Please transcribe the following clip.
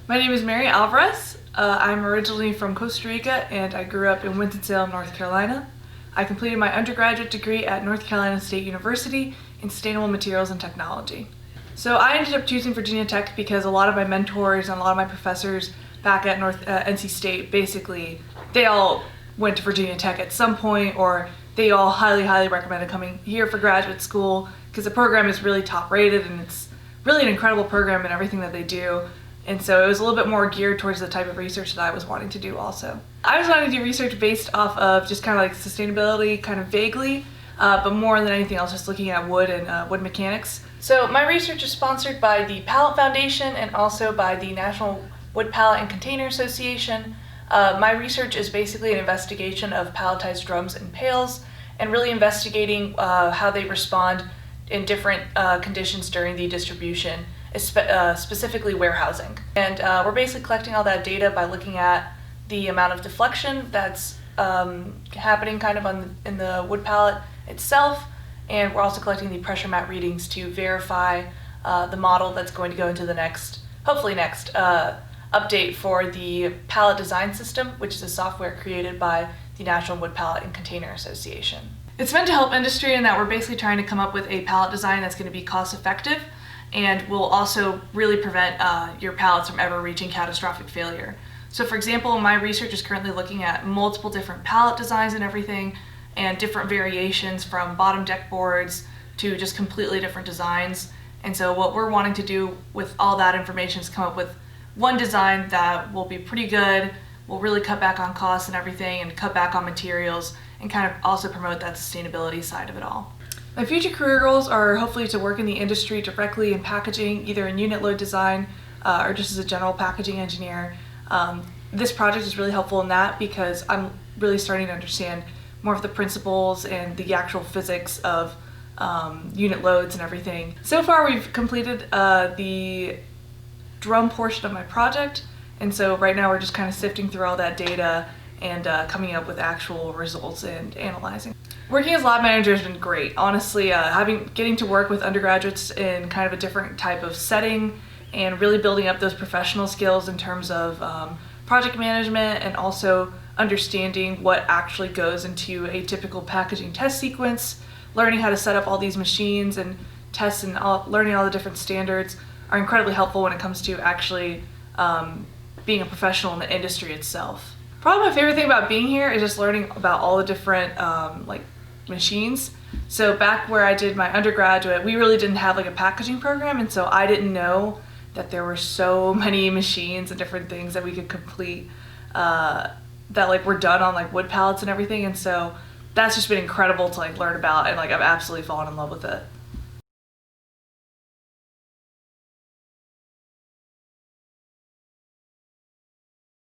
My name is Mary Alvarez. I'm originally from Costa Rica and I grew up in Winston-Salem, North Carolina. I completed my undergraduate degree at North Carolina State University in Sustainable Materials and Technology. So I ended up choosing Virginia Tech because a lot of my mentors and a lot of my professors back at NC State, basically, they all went to Virginia Tech at some point, or they all highly recommended coming here for graduate school because the program is really top rated and it's really an incredible program in everything that they do. And so it was a little bit more geared towards the type of research that I was wanting to do also. I was wanting to do research based off of just kind of like sustainability, kind of vaguely, but more than anything else, just looking at wood and wood mechanics. So my research is sponsored by the Pallet Foundation and also by the National Wood Pallet and Container Association. My research is basically an investigation of palletized drums and pails and really investigating how they respond in different conditions during the distribution, specifically warehousing. And we're basically collecting all that data by looking at the amount of deflection that's happening kind of in the wood pallet itself, and we're also collecting the pressure mat readings to verify the model that's going to go into the hopefully next update for the pallet design system, which is a software created by the National Wood Pallet and Container Association. It's meant to help industry in that we're basically trying to come up with a pallet design that's going to be cost effective and will also really prevent your pallets from ever reaching catastrophic failure. So for example, my research is currently looking at multiple different pallet designs and everything, and different variations from bottom deck boards to just completely different designs. And so what we're wanting to do with all that information is come up with one design that will be pretty good, will really cut back on costs and everything, and cut back on materials, and kind of also promote that sustainability side of it all. My future career goals are hopefully to work in the industry directly in packaging, either in unit load design or just as a general packaging engineer. This project is really helpful in that because I'm really starting to understand more of the principles and the actual physics of unit loads and everything. So far we've completed the drum portion of my project, and so right now we're just kind of sifting through all that data and coming up with actual results and analyzing. Working as lab manager has been great. Honestly, getting to work with undergraduates in kind of a different type of setting and really building up those professional skills in terms of project management and also understanding what actually goes into a typical packaging test sequence, learning how to set up all these machines and tests and learning all the different standards are incredibly helpful when it comes to actually being a professional in the industry itself. Probably my favorite thing about being here is just learning about all the different machines. So back where I did my undergraduate, we really didn't have like a packaging program, and so I didn't know that there were so many machines and different things that we could complete that like were done on like wood pallets and everything, and so that's just been incredible to like learn about, and like I've absolutely fallen in love with it.